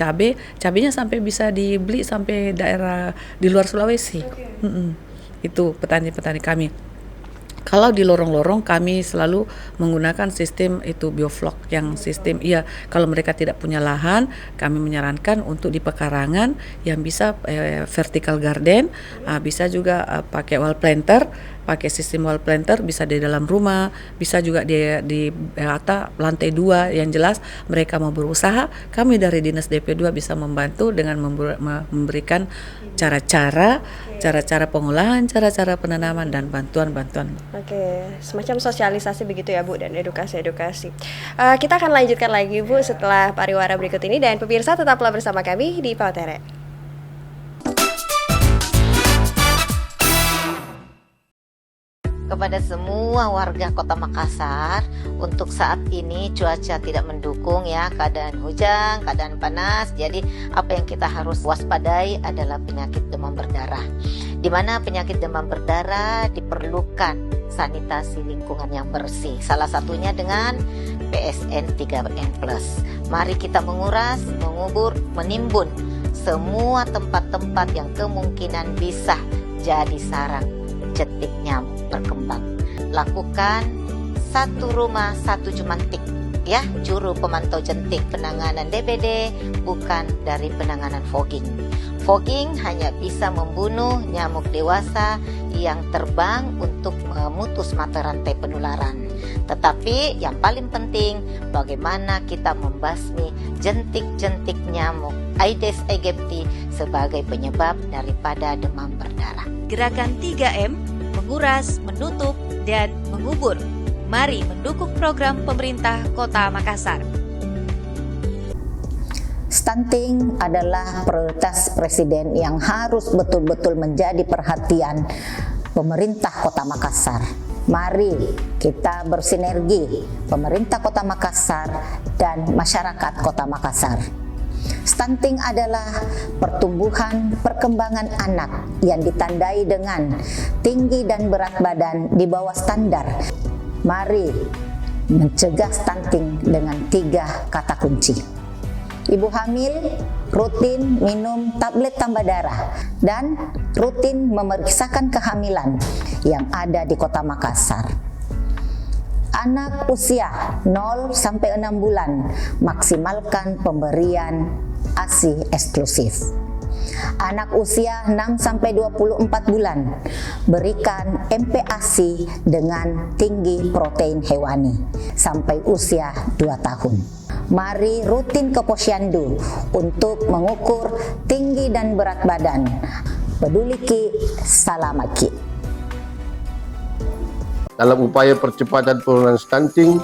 cabenya sampai bisa dibeli sampai daerah di luar Sulawesi. Itu petani-petani kami. Kalau di lorong-lorong kami selalu menggunakan sistem itu bioflok yang sistem kalau mereka tidak punya lahan kami menyarankan untuk di pekarangan yang bisa vertical garden, bisa juga pakai wall planter, pakai sistem wall planter bisa di dalam rumah, bisa juga di lantai 2 yang jelas mereka mau berusaha, kami dari Dinas DP2 bisa membantu dengan memberikan cara-cara pengolahan, cara-cara penanaman dan bantuan-bantuan. Oke, semacam sosialisasi begitu ya Bu dan edukasi. Kita akan lanjutkan lagi Bu setelah pariwara berikut ini dan pemirsa tetaplah bersama kami di Pautere. Kepada semua warga Kota Makassar untuk saat ini cuaca tidak mendukung ya, keadaan hujan, keadaan panas. Jadi apa yang kita harus waspadai adalah penyakit demam berdarah. Di mana penyakit demam berdarah diperlukan sanitasi lingkungan yang bersih. Salah satunya dengan PSN 3N+. Mari kita menguras, mengubur, menimbun semua tempat-tempat yang kemungkinan bisa jadi sarang jentik nyamuk berkembang. Lakukan satu rumah satu jumantik ya, juru pemantau jentik. Penanganan DBD bukan dari penanganan fogging. Fogging hanya bisa membunuh nyamuk dewasa yang terbang untuk memutus mata rantai penularan. Tetapi yang paling penting, bagaimana kita membasmi jentik-jentik nyamuk Aedes aegypti sebagai penyebab daripada demam berdarah. Gerakan 3M, menguras, menutup, dan mengubur. Mari mendukung program pemerintah Kota Makassar. Stunting adalah prioritas Presiden yang harus betul-betul menjadi perhatian pemerintah Kota Makassar. Mari kita bersinergi, pemerintah Kota Makassar dan masyarakat Kota Makassar. Stunting adalah pertumbuhan perkembangan anak yang ditandai dengan tinggi dan berat badan di bawah standar. Mari mencegah stunting dengan 3 kata kunci. Ibu hamil rutin minum tablet tambah darah dan rutin memeriksakan kehamilan yang ada di Kota Makassar. Anak usia 0 sampai 6 bulan maksimalkan pemberian ASI eksklusif. Anak usia 6 sampai 24 bulan berikan MPASI dengan tinggi protein hewani sampai usia 2 tahun. Mari rutin ke posyandu untuk mengukur tinggi dan berat badan. Peduli Ki, Salamat Ki. Dalam upaya percepatan penurunan stunting,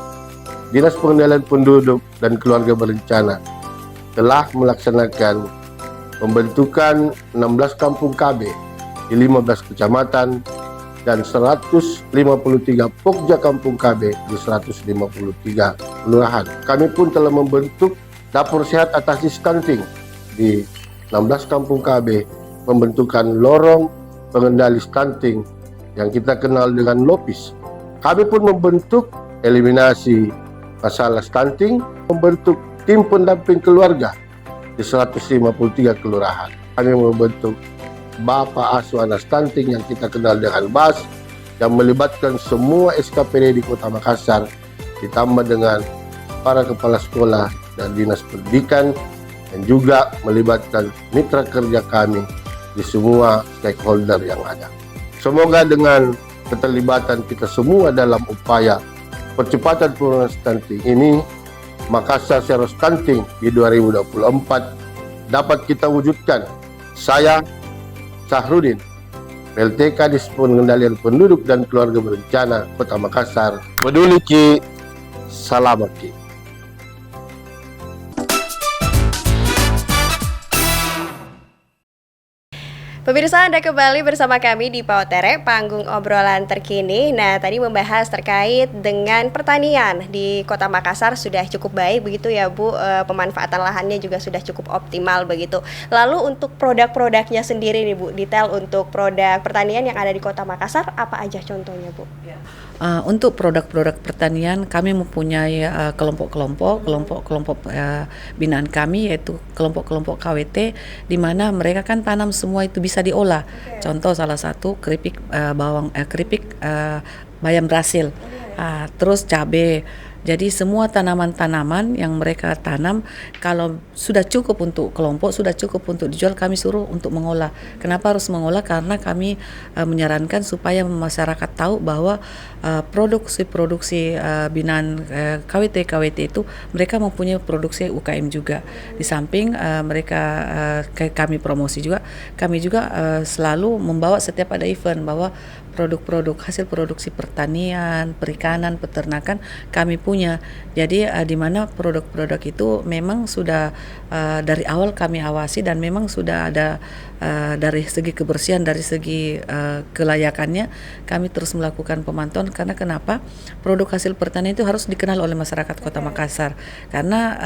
Dinas Pengendalian Penduduk dan Keluarga Berencana telah melaksanakan pembentukan 16 kampung KB di 15 kecamatan dan 153 pokja kampung KB di 153 kelurahan. Kami pun telah membentuk dapur sehat atasi stunting di 16 kampung KB, pembentukan lorong pengendali stunting yang kita kenal dengan LOPIS. Kami pun membentuk eliminasi masalah stunting, membentuk tim pendamping keluarga di 153 kelurahan. Kami membentuk Bapak Asuh Anak Stunting yang kita kenal dengan BAS, yang melibatkan semua SKPD di Kota Makassar, ditambah dengan para kepala sekolah dan dinas pendidikan, dan juga melibatkan mitra kerja kami di semua stakeholder yang ada. Semoga dengan keterlibatan kita semua dalam upaya percepatan penurunan stunting ini, Makassar Zero Stunting di 2024 dapat kita wujudkan. Saya, Sahrudin, PLT Kadis Pengendalian Penduduk dan Keluarga Berencana Kota Makassar. Peduli Ki, Salamat Ki. Pemirsa, Anda kembali bersama kami di Pautere, panggung obrolan terkini. Nah, tadi membahas terkait dengan pertanian di Kota Makassar sudah cukup baik begitu ya Bu, pemanfaatan lahannya juga sudah cukup optimal begitu. Lalu untuk produk-produknya sendiri nih Bu, detail untuk produk pertanian yang ada di Kota Makassar apa aja contohnya Bu? Untuk produk-produk pertanian kami mempunyai kelompok-kelompok binaan kami, yaitu kelompok-kelompok KWT, di mana mereka kan tanam semua itu bisa diolah. Contoh salah satu keripik bayam Brasil, terus cabai. Jadi semua tanaman-tanaman yang mereka tanam, kalau sudah cukup untuk kelompok, sudah cukup untuk dijual, kami suruh untuk mengolah. Kenapa harus mengolah? Karena kami menyarankan supaya masyarakat tahu bahwa produksi binaan KWT itu mereka mempunyai produksi UKM juga. Di samping kami promosi juga, kami juga selalu membawa setiap ada event bahwa produk-produk hasil produksi pertanian, perikanan, peternakan kami pun punya. Jadi di mana produk-produk itu memang sudah dari awal kami awasi dan memang sudah ada dari segi kebersihan, dari segi kelayakannya kami terus melakukan pemantauan. Karena kenapa? Produk hasil pertanian itu harus dikenal oleh masyarakat Kota Makassar. Karena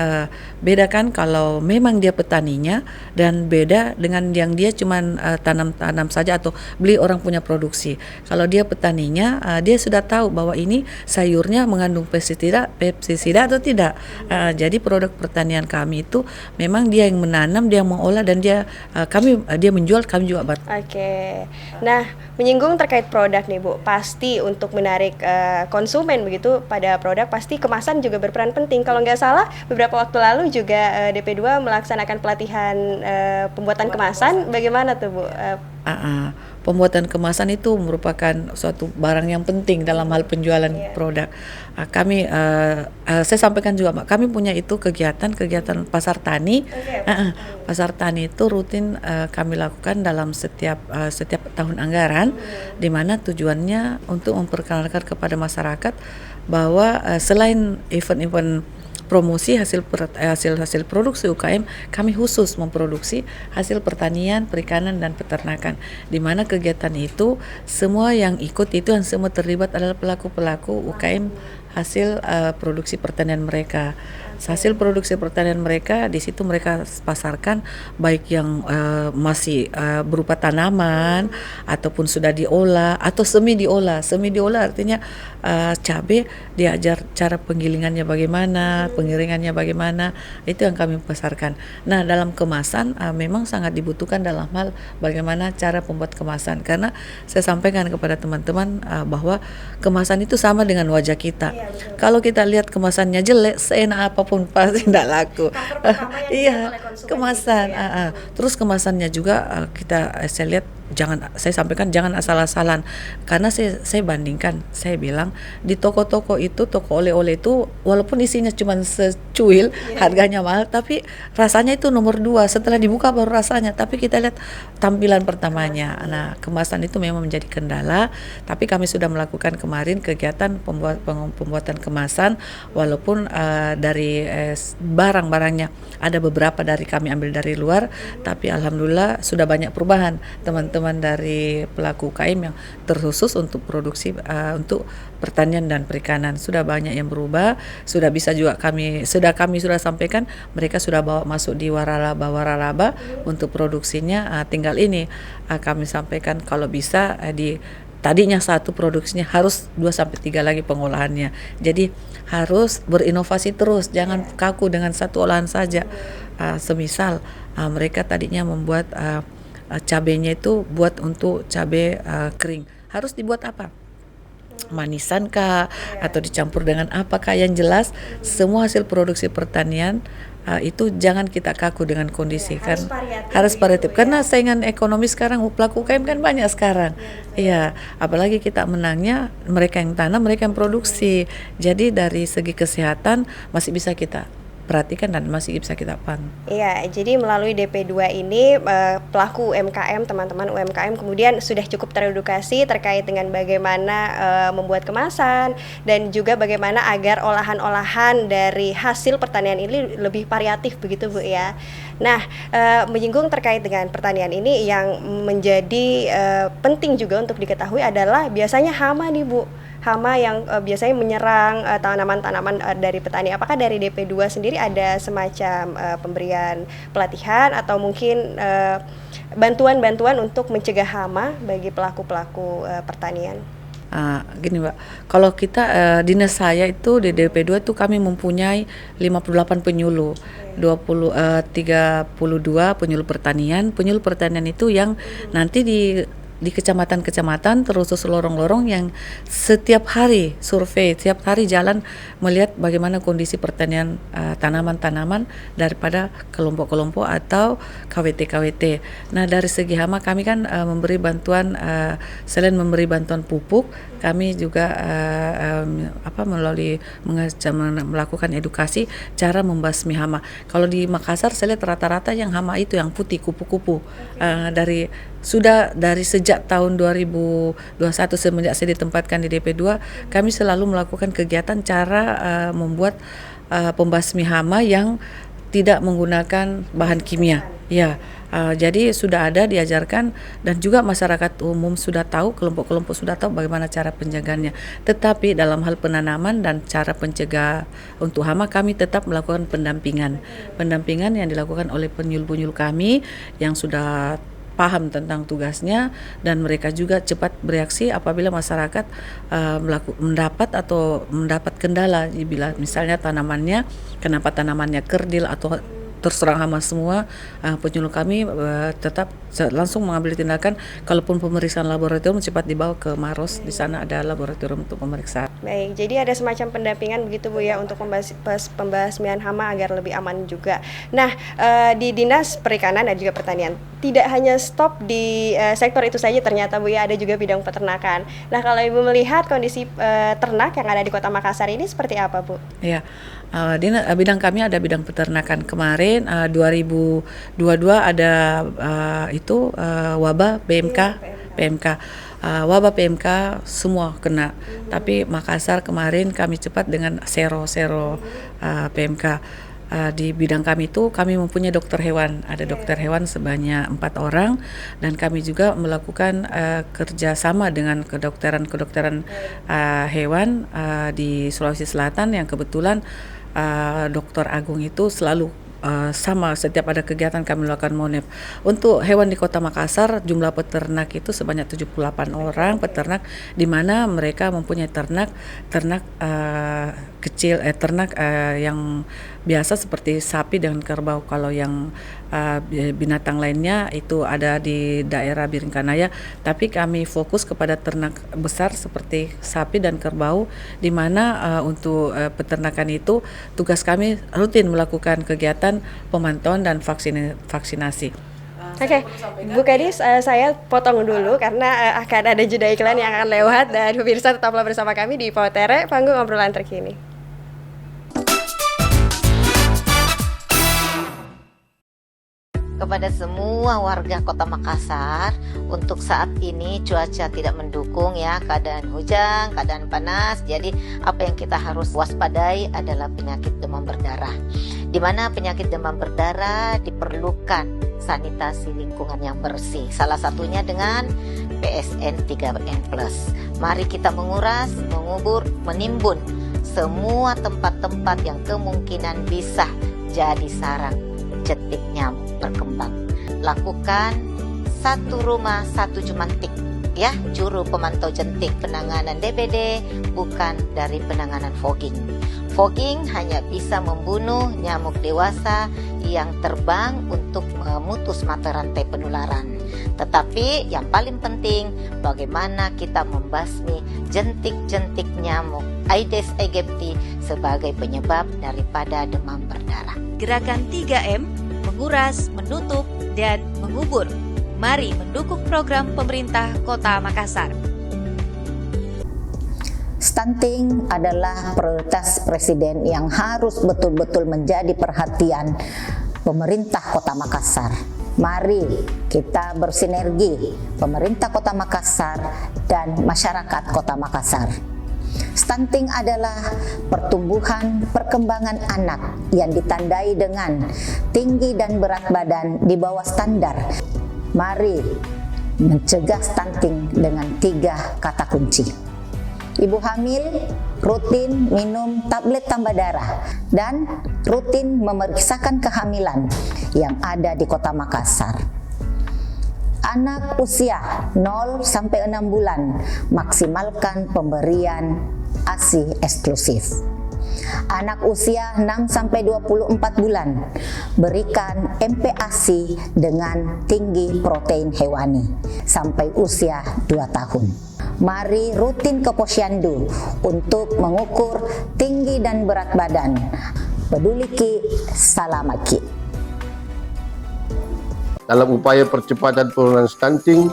beda kan kalau memang dia petaninya dan beda dengan yang dia cuman tanam-tanam saja atau beli orang punya produksi. Kalau dia petaninya, dia sudah tahu bahwa ini sayurnya mengandung pestisida atau tidak. Jadi produk pertanian kami itu memang dia yang menanam, dia yang mengolah, dan dia menjual, kami juga bantu. Oke. Nah, menyinggung terkait produk nih Bu, pasti untuk menarik konsumen begitu pada produk pasti kemasan juga berperan penting. Kalau nggak salah beberapa waktu lalu juga DP2 melaksanakan pelatihan pembuatan kemasan. Bagaimana tuh Bu? Pembuatan kemasan itu merupakan suatu barang yang penting dalam hal penjualan produk. Saya sampaikan juga, Mbak, kami punya itu kegiatan pasar tani. Pasar tani itu rutin kami lakukan dalam setiap tahun anggaran, di mana tujuannya untuk memperkenalkan kepada masyarakat bahwa selain event-event promosi hasil produksi UKM, kami khusus memproduksi hasil pertanian, perikanan, dan peternakan. Di mana kegiatan itu semua yang ikut itu yang semua terlibat adalah pelaku-pelaku UKM hasil produksi pertanian mereka. Hasil produksi pertanian mereka di situ mereka pasarkan, baik yang masih berupa tanaman ataupun sudah diolah atau semi diolah. Semi diolah artinya cabai diajar cara penggilingannya bagaimana, pengiringannya bagaimana, itu yang kami pasarkan. Nah, dalam kemasan memang sangat dibutuhkan dalam hal bagaimana cara membuat kemasan, karena saya sampaikan kepada teman-teman bahwa kemasan itu sama dengan wajah kita. Kalau kita lihat kemasannya jelek, seenak apapun pasti tidak laku. Iya, kemasan. Terus kemasannya juga saya lihat saya sampaikan jangan asal-asalan, karena saya bandingkan, saya bilang di toko-toko itu, toko oleh-oleh itu walaupun isinya cuma secuil, harganya mahal, tapi rasanya itu nomor 2, setelah dibuka baru rasanya. Tapi kita lihat tampilan pertamanya. Nah, kemasan itu memang menjadi kendala, tapi kami sudah melakukan kemarin kegiatan pembuatan kemasan, walaupun dari barang-barangnya ada beberapa dari kami ambil dari luar, tapi alhamdulillah sudah banyak perubahan teman-teman dari pelaku UKM yang terkhusus untuk produksi untuk pertanian dan perikanan. Sudah banyak yang berubah, sudah bisa juga kami sudah sampaikan, mereka sudah bawa masuk di waralaba untuk produksinya. Tinggal ini kami sampaikan kalau bisa tadinya satu produksinya harus 2-3 lagi pengolahannya. Jadi harus berinovasi terus, jangan kaku dengan satu olahan saja. Semisal mereka tadinya membuat cabenya itu buat untuk cabai kering, harus dibuat apa? Manisan kah atau dicampur dengan apakah? Yang jelas semua hasil produksi pertanian itu jangan kita kaku dengan kondisi, kan harus variatif karena saingan ekonomi sekarang pelaku UKM kan banyak sekarang. Iya, apalagi kita menangnya mereka yang tanam, mereka yang produksi. Jadi dari segi kesehatan masih bisa kita perhatikan dan masih bisa kita pantau. Iya, jadi melalui DP2 ini pelaku UMKM, teman-teman UMKM kemudian sudah cukup teredukasi terkait dengan bagaimana membuat kemasan dan juga bagaimana agar olahan-olahan dari hasil pertanian ini lebih variatif begitu Bu ya. Nah, menyinggung terkait dengan pertanian ini yang menjadi penting juga untuk diketahui adalah biasanya hama nih Bu. Hama yang biasanya menyerang tanaman-tanaman dari petani. Apakah dari DP2 sendiri ada semacam pemberian pelatihan atau mungkin bantuan-bantuan untuk mencegah hama bagi pelaku-pelaku pertanian? Gini Mbak, kalau kita dinas saya itu di DP2 itu kami mempunyai 58 penyuluh, 32 penyuluh pertanian. Penyuluh pertanian itu yang nanti di kecamatan-kecamatan terus lorong-lorong yang setiap hari survei, setiap hari jalan melihat bagaimana kondisi pertanian tanaman-tanaman daripada kelompok-kelompok atau KWT. Nah, dari segi hama kami kan memberi bantuan, selain memberi bantuan pupuk, kami juga melakukan edukasi cara membasmi hama. Kalau di Makassar saya lihat rata-rata yang hama itu yang putih, kupu-kupu. Dari sudah dari sejak tahun 2021 semenjak saya ditempatkan di DP2, kami selalu melakukan kegiatan cara membuat pembasmi hama yang tidak menggunakan bahan kimia. Ya, jadi sudah ada diajarkan dan juga masyarakat umum sudah tahu, kelompok-kelompok sudah tahu bagaimana cara penjagaannya. Tetapi dalam hal penanaman dan cara pencegah untuk hama kami tetap melakukan pendampingan. Pendampingan yang dilakukan oleh penyuluh-penyuluh kami yang sudah paham tentang tugasnya dan mereka juga cepat bereaksi apabila masyarakat mendapat kendala bila misalnya kenapa tanamannya kerdil atau terserang hama semua, penyuluh kami tetap langsung mengambil tindakan. Kalaupun pemeriksaan laboratorium cepat dibawa ke Maros, di sana ada laboratorium untuk pemeriksaan. Baik, jadi ada semacam pendampingan begitu Bu ya untuk pembasmian hama agar lebih aman juga. Nah, di Dinas Perikanan dan juga Pertanian tidak hanya stop di sektor itu saja ternyata Bu ya, ada juga bidang peternakan. Nah, kalau Ibu melihat kondisi ternak yang ada di Kota Makassar ini seperti apa Bu? Ya, bidang kami ada bidang peternakan. Kemarin 2022 ada wabah PMK. Wabah PMK semua kena. Tapi Makassar kemarin kami cepat dengan sero PMK. Di bidang kami itu kami mempunyai dokter hewan. Ada dokter hewan sebanyak 4 orang dan kami juga melakukan kerjasama dengan kedokteran hewan di Sulawesi Selatan yang kebetulan Dr. Agung itu selalu sama setiap ada kegiatan kami melakukan monep. Untuk hewan di Kota Makassar jumlah peternak itu sebanyak 78 orang peternak, di mana mereka mempunyai ternak kecil, yang biasa seperti sapi dan kerbau. Kalau yang binatang lainnya itu ada di daerah Biringkanaya, tapi kami fokus kepada ternak besar seperti sapi dan kerbau, di mana untuk peternakan itu tugas kami rutin melakukan kegiatan pemantauan dan vaksinasi. Oke, Bu Kadis, saya potong dulu karena akan ada jeda iklan yang akan lewat dan pemirsa tetaplah bersama kami di Potere, panggung obrolan terkini. Kepada semua warga Kota Makassar, untuk saat ini cuaca tidak mendukung ya, keadaan hujan, keadaan panas. Jadi apa yang kita harus waspadai adalah penyakit demam berdarah. Di mana penyakit demam berdarah diperlukan sanitasi lingkungan yang bersih. Salah satunya dengan PSN 3N+. Mari kita menguras, mengubur, menimbun semua tempat-tempat yang kemungkinan bisa jadi sarang jentik nyamuk berkembang. Lakukan satu rumah satu jumantik ya, juru pemantau jentik. Penanganan DBD bukan dari penanganan fogging. Fogging hanya bisa membunuh nyamuk dewasa yang terbang untuk memutus mata rantai penularan. Tetapi yang paling penting bagaimana kita membasmi jentik-jentik nyamuk Aedes aegypti sebagai penyebab daripada demam berdarah. Gerakan 3M, menguras, menutup, dan mengubur. Mari mendukung program pemerintah Kota Makassar. Stunting adalah prioritas Presiden yang harus betul-betul menjadi perhatian pemerintah Kota Makassar. Mari kita bersinergi, pemerintah Kota Makassar dan masyarakat Kota Makassar. Stunting adalah pertumbuhan perkembangan anak yang ditandai dengan tinggi dan berat badan di bawah standar. Mari mencegah stunting dengan 3 kata kunci. Ibu hamil rutin minum tablet tambah darah dan rutin memeriksakan kehamilan yang ada di Kota Makassar. Anak usia 0 sampai 6 bulan maksimalkan pemberian ASI eksklusif. Anak usia 6 sampai 24 bulan berikan MPASI dengan tinggi protein hewani sampai usia 2 tahun. Mari rutin ke posyandu untuk mengukur tinggi dan berat badan. Peduli Ki, Salamat Ki. Dalam upaya percepatan penurunan stunting,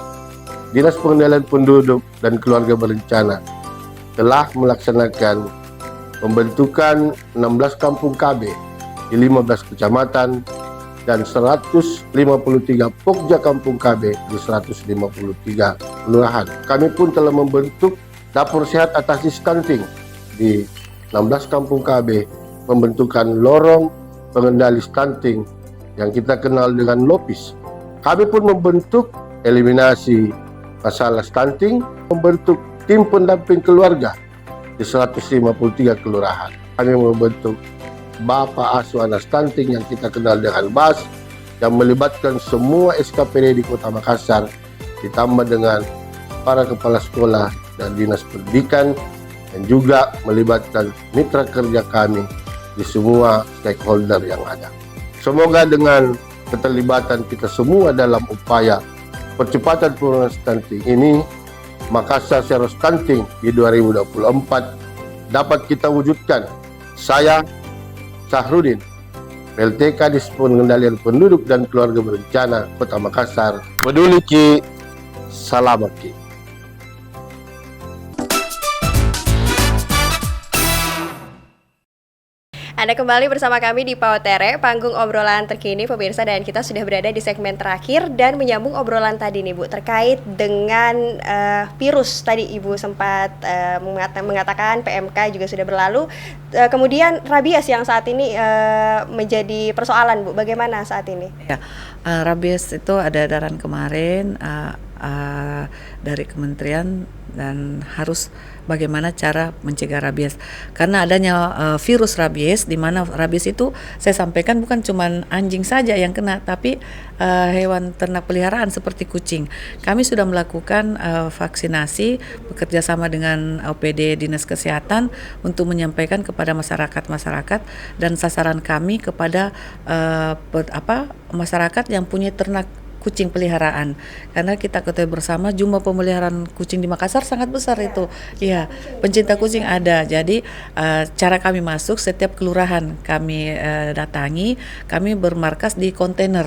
Dinas Pengendalian Penduduk dan Keluarga Berencana telah melaksanakan pembentukan 16 kampung KB di 15 kecamatan dan 153 Pokja Kampung KB di 153 kelurahan. Kami pun telah membentuk Dapur Sehat Atasi Stunting di 16 Kampung KB, membentukkan lorong pengendali stunting yang kita kenal dengan LOPIS. Kami pun membentuk eliminasi masalah stunting, membentuk tim pendamping keluarga di 153 kelurahan. Kami membentuk Bapak Asuh Anak Stunting yang kita kenal dengan BAS, yang melibatkan semua SKPD di Kota Makassar, ditambah dengan para kepala sekolah dan dinas pendidikan, dan juga melibatkan mitra kerja kami di semua stakeholder yang ada. Semoga dengan keterlibatan kita semua dalam upaya percepatan penurunan stunting ini, Makassar Zero Stunting di 2024 dapat kita wujudkan. Saya, Sahrudin, PLTK di Pengendalian Penduduk dan Keluarga Berencana Kota Makassar, peduli Ki, salamat Ki. Anda kembali bersama kami di Pautere, panggung obrolan terkini pemirsa, dan kita sudah berada di segmen terakhir dan menyambung obrolan tadi nih Bu, terkait dengan virus. Tadi Ibu sempat mengatakan PMK juga sudah berlalu, kemudian rabies yang saat ini menjadi persoalan Bu, bagaimana saat ini? Ya, rabies itu ada edaran kemarin dari kementerian dan harus bagaimana cara mencegah rabies, karena adanya virus rabies, di mana rabies itu saya sampaikan bukan cuma anjing saja yang kena, tapi hewan ternak peliharaan seperti kucing. Kami sudah melakukan vaksinasi bekerja sama dengan OPD Dinas Kesehatan untuk menyampaikan kepada masyarakat dan sasaran kami kepada masyarakat yang punya ternak kucing peliharaan, karena kita ketahui bersama jumlah pemeliharaan kucing di Makassar sangat besar itu. Ya, pencinta kucing ada. Jadi cara kami masuk, setiap kelurahan kami datangi, kami bermarkas di kontainer.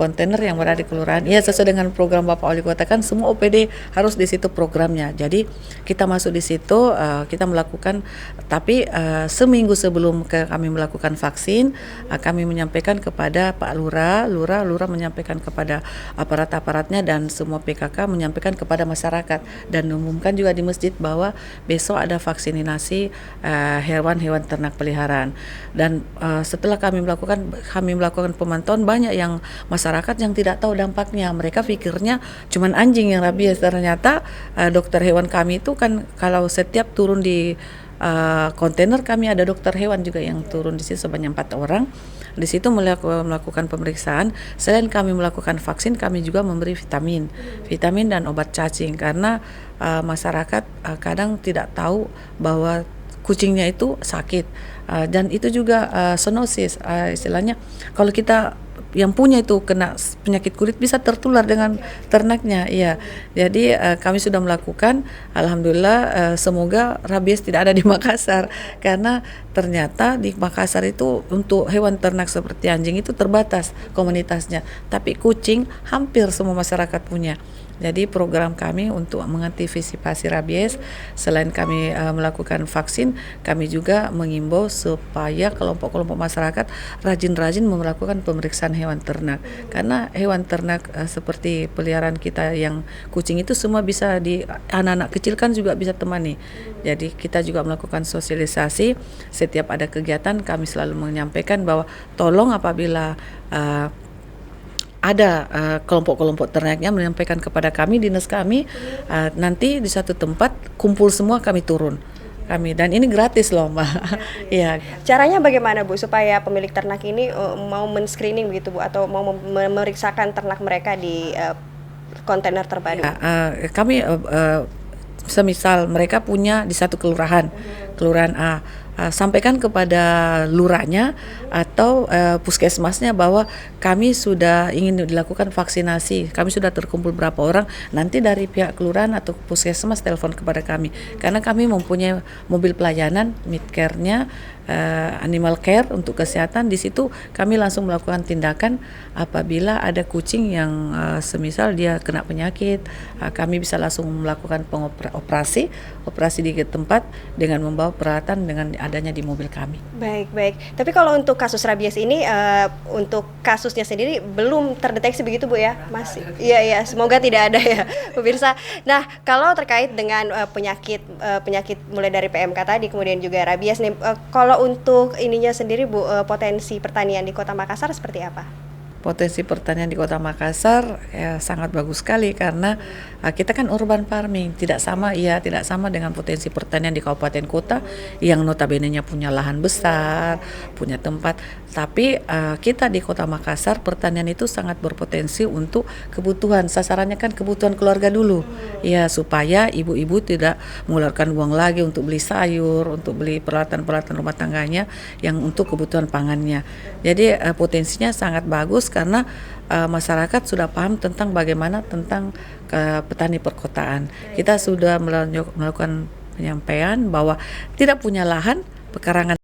Kontainer yang berada di kelurahan. Ya, sesuai dengan program Bapak Wali Kota, kan semua OPD harus di situ programnya. Jadi kita masuk di situ, kita melakukan, tapi seminggu sebelum kami melakukan vaksin, kami menyampaikan kepada Pak Lurah menyampaikan kepada aparat-aparatnya dan semua PKK menyampaikan kepada masyarakat, dan umumkan juga di masjid bahwa besok ada vaksinasi hewan-hewan ternak peliharaan. Dan setelah kami melakukan pemantauan, banyak yang masyarakat yang tidak tahu dampaknya. Mereka pikirnya cuman anjing yang rabies. Ternyata dokter hewan kami itu kan, kalau setiap turun di kontainer, kami ada dokter hewan juga yang turun di situ sebanyak 4 orang. Di situ melakukan pemeriksaan. Selain kami melakukan vaksin, kami juga memberi vitamin dan obat cacing, karena masyarakat kadang tidak tahu bahwa kucingnya itu sakit, dan itu juga zoonosis, istilahnya kalau kita yang punya itu kena penyakit kulit bisa tertular dengan ternaknya. Iya. Jadi kami sudah melakukan, alhamdulillah, semoga rabies tidak ada di Makassar, karena ternyata di Makassar itu untuk hewan ternak seperti anjing itu terbatas komunitasnya, tapi kucing hampir semua masyarakat punya. Jadi program kami untuk mengantisipasi rabies, selain kami melakukan vaksin, kami juga mengimbau supaya kelompok-kelompok masyarakat rajin-rajin melakukan pemeriksaan hewan ternak, karena hewan ternak seperti peliharaan kita yang kucing itu semua bisa anak-anak kecil kan juga bisa temani. Jadi kita juga melakukan sosialisasi, setiap ada kegiatan kami selalu menyampaikan bahwa tolong apabila ada kelompok-kelompok ternaknya menyampaikan kepada kami, dinas kami, nanti di satu tempat kumpul semua, kami turun. Dan ini gratis loh Mbak. Ya. Caranya bagaimana Bu supaya pemilik ternak ini mau men-screening begitu Bu, atau mau memeriksakan ternak mereka di kontainer terpadu? Kami semisal mereka punya di satu kelurahan A, sampaikan kepada lurahnya atau puskesmasnya bahwa kami sudah ingin dilakukan vaksinasi, kami sudah terkumpul berapa orang, nanti dari pihak kelurahan atau puskesmas telepon kepada kami, karena kami mempunyai mobil pelayanan Midcare-nya, animal care untuk kesehatan. Di situ kami langsung melakukan tindakan apabila ada kucing yang semisal dia kena penyakit, kami bisa langsung melakukan operasi di tempat dengan membawa peralatan, dengan adanya di mobil kami. Baik, baik. Tapi kalau untuk kasus rabies ini, untuk kasusnya sendiri belum terdeteksi begitu Bu ya? Masih. Iya, iya. Semoga tidak ada ya, pemirsa. Nah, kalau terkait dengan penyakit mulai dari PMK tadi, kemudian juga rabies nih, kalau untuk ininya sendiri Bu, potensi pertanian di Kota Makassar seperti apa? Potensi pertanian di Kota Makassar ya sangat bagus sekali karena kita kan urban farming, tidak sama dengan potensi pertanian di kabupaten kota yang notabene-nya punya lahan besar, punya tempat. Tapi kita di Kota Makassar pertanian itu sangat berpotensi untuk kebutuhan, sasarannya kan kebutuhan keluarga dulu. Ya, supaya ibu-ibu tidak mengeluarkan uang lagi untuk beli sayur, untuk beli peralatan-peralatan rumah tangganya yang untuk kebutuhan pangannya. Jadi potensinya sangat bagus karena masyarakat sudah paham tentang bagaimana tentang petani perkotaan. Kita sudah melakukan penyampaian bahwa tidak punya lahan, pekarangan